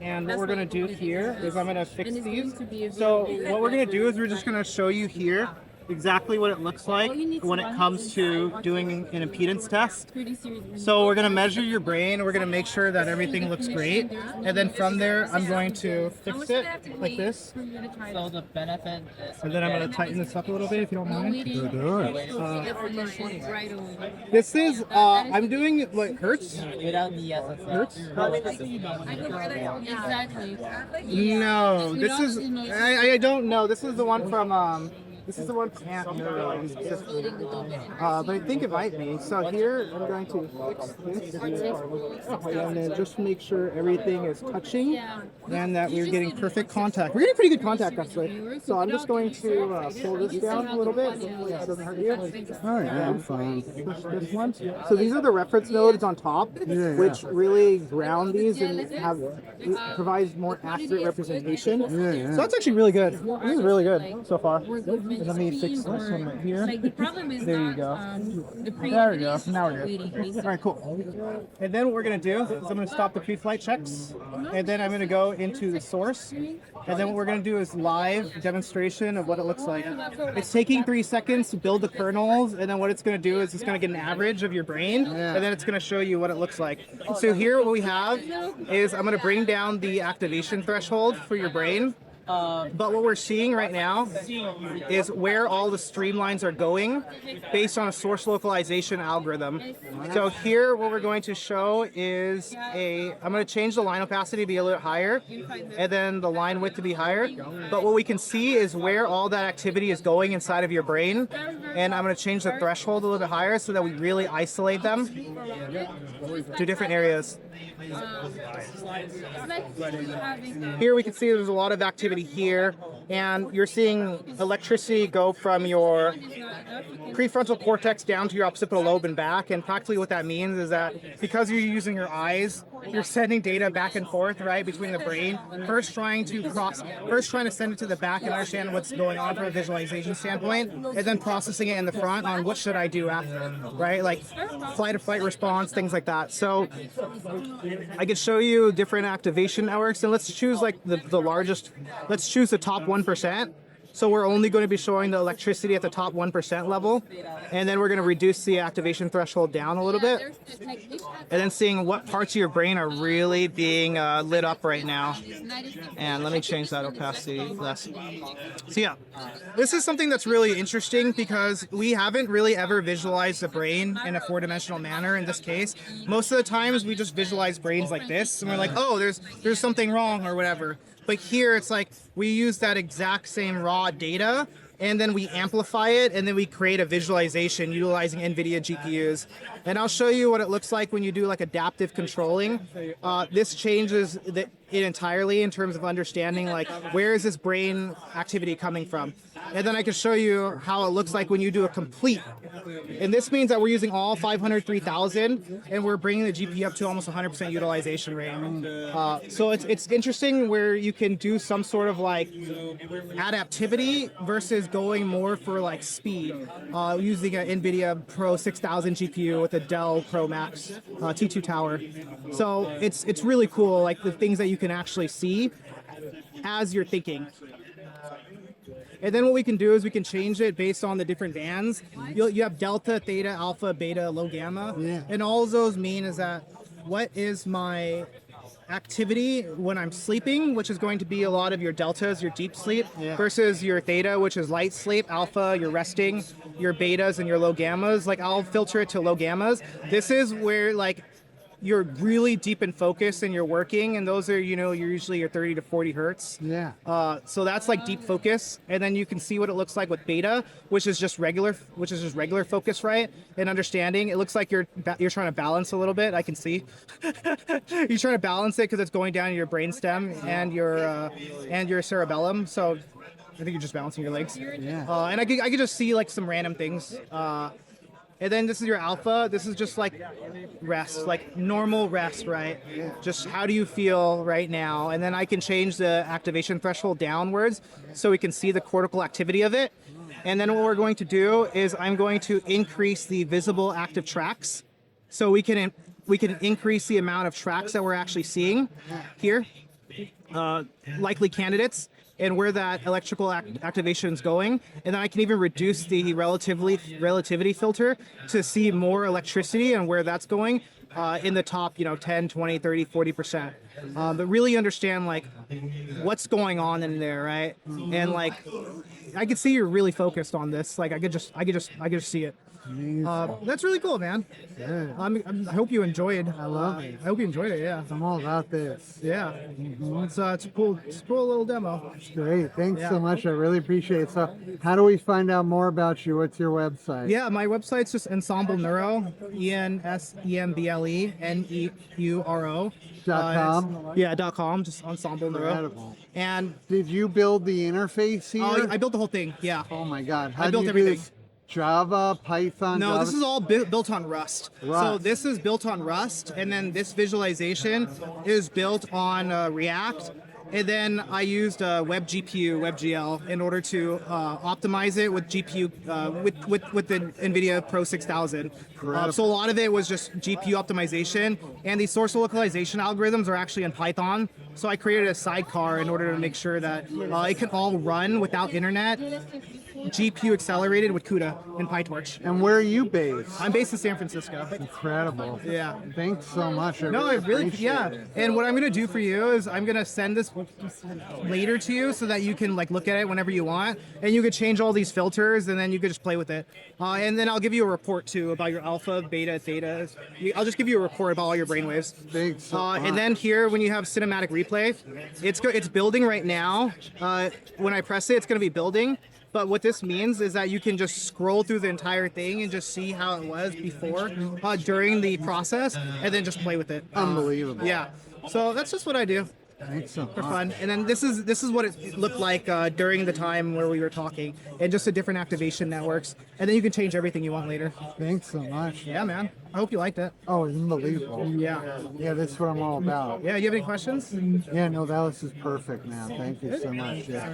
And what we're going to do here is I'm going to fix these. So what we're going to do is we're just going to show you here exactly what it looks like when it comes to doing an impedance test. So we're going to measure your brain. We're going to make sure that everything looks great. And then from there, I'm going to fix it like this. So the benefit is... And then I'm going to tighten this up a little bit if you don't mind. Right away. This is, I'm doing like hertz. Without the SSL. Hertz? Exactly. No, this is, I don't know. This is the one from, this is the one from Ant Neuro. But I think it might be. So here, I'm going to fix this. And then just make sure everything is touching and that we're getting perfect contact. We're getting pretty good contact, actually. So I'm just going to pull this down a little bit. Hopefully it doesn't hurt you. All right, I'm fine. Push this one. So these are the reference nodes on top, which really ground these and provides more accurate representation. So that's actually really good. This is really good so far. And let me fix this one right here. There you go. There we go. Now we're good. All right, cool. And then what we're going to do is I'm going to stop the pre-flight checks. And then I'm going to go into the source. And then what we're going to do is live demonstration of what it looks like. It's taking 3 seconds to build the kernels. And then what it's going to do is it's going to get an average of your brain. And then it's going to show you what it looks like. So here what we have is I'm going to bring down the activation threshold for your brain. But what we're seeing right now is where all the streamlines are going based on a source localization algorithm. So here what we're going to show is I'm going to change the line opacity to be a little higher and then the line width to be higher. But what we can see is where all that activity is going inside of your brain. And I'm going to change the threshold a little bit higher so that we really isolate them to different areas. Here we can see there's a lot of activity here, and you're seeing electricity go from your prefrontal cortex down to your occipital lobe and back. And practically what that means is that because you're using your eyes, you're sending data back and forth, right, between the brain. First trying to send it to the back and understand what's going on from a visualization standpoint, and then processing it in the front on what should I do after, right? Like flight or fight response, things like that. So I could show you different activation networks, and let's choose like the largest. Let's choose the top 1%. So we're only going to be showing the electricity at the top 1% level, and then we're going to reduce the activation threshold down a little bit, and then seeing what parts of your brain are really being lit up right now. And let me change that opacity less. So yeah, this is something that's really interesting because we haven't really ever visualized the brain in a 4-dimensional manner in this case. Most of the times we just visualize brains like this, and we're like, oh, there's something wrong or whatever. But here it's like we use that exact same raw data and then we amplify it and then we create a visualization utilizing NVIDIA GPUs. And I'll show you what it looks like when you do like adaptive controlling. This changes it entirely in terms of understanding like where is this brain activity coming from. And then I can show you how it looks like when you do a complete. And this means that we're using all 503,000 and we're bringing the GPU up to almost 100% utilization rate. So it's interesting where you can do some sort of like adaptivity versus going more for like speed using an NVIDIA Pro 6000 GPU with a Dell Pro Max T2 Tower. So it's really cool, like the things that you can actually see as you're thinking. And then what we can do is we can change it based on the different bands. You have delta, theta, alpha, beta, low, gamma. And all of those mean is that what is my activity when I'm sleeping, which is going to be a lot of your deltas, your deep sleep, versus your theta, which is light sleep, alpha, you're resting, your betas and your low gammas. Like I'll filter it to low gammas. This is where like you're really deep in focus and you're working, and those are, you're usually your 30 to 40 hertz. So that's like deep focus, and then you can see what it looks like with beta, which is just regular focus, right? And understanding. It looks like you're trying to balance a little bit. I can see you're trying to balance it because it's going down your brainstem and your cerebellum. So I think you're just balancing your legs. And I could just see like some random things. And then this is your alpha. This is just like rest, like normal rest, right? Just how do you feel right now? And then I can change the activation threshold downwards so we can see the cortical activity of it. And then what we're going to do is I'm going to increase the visible active tracks. So we can increase the amount of tracks that we're actually seeing here. likely candidates and where that electrical activation is going, and then I can even reduce the relativity filter to see more electricity and where that's going in the top 10, 20, 30, 40%. But really understand like what's going on in there, right? And like I could see you're really focused on this. Like I could just see it. That's really cool, man. Yeah. I hope you enjoyed. I love it. I hope you enjoyed it. Yeah. I'm all about this. Yeah. It's a cool little demo. Great. Thanks Yeah. so much. I really appreciate it. So how do we find out more about you? What's your website? Yeah, my website's just Ensemble Neuro, ENSEMBLE .com? Yeah, .com, just Ensemble Neuro. Incredible. And Did you build the interface here? I built the whole thing. Yeah. Oh my God. How I do built you everything. do this? Java, Python? No, Java? this is all built on Rust. So Rust. this is built on Rust, and then this visualization is built on React. And then I used WebGPU, WebGL, in order to optimize it with GPU, with the NVIDIA Pro 6000. So a lot of it was just GPU optimization, and the source localization algorithms are actually in Python. So I created a sidecar in order to make sure that it can all run without internet, GPU accelerated with CUDA and PyTorch. And where are you based? I'm based in San Francisco. Incredible. Yeah. Thanks so much. No, I really, appreciate yeah. it. And what I'm gonna do for you is I'm gonna send this later to you so that you can like look at it whenever you want, and you could change all these filters, and then you could just play with it. And then I'll give you a report too about your alpha, beta, theta. I'll just give you a report about all your brainwaves. Thanks so much. And then here, when you have cinematic replay, it's building right now. When I press it, it's gonna be building. But what this means is that you can just scroll through the entire thing and just see how it was before, during the process, and then just play with it. Unbelievable. Yeah. So that's just what I do Thanks so for much. fun. And then this is what it looked like during the time where we were talking, and just the different activation networks. And then you can change everything you want later. Thanks so much. Yeah, man. I hope you liked it. Oh, it's unbelievable. Yeah. Yeah, that's what I'm all about. Yeah. You have any questions? Yeah, no, that was just perfect, man. Thank you so much. Yeah.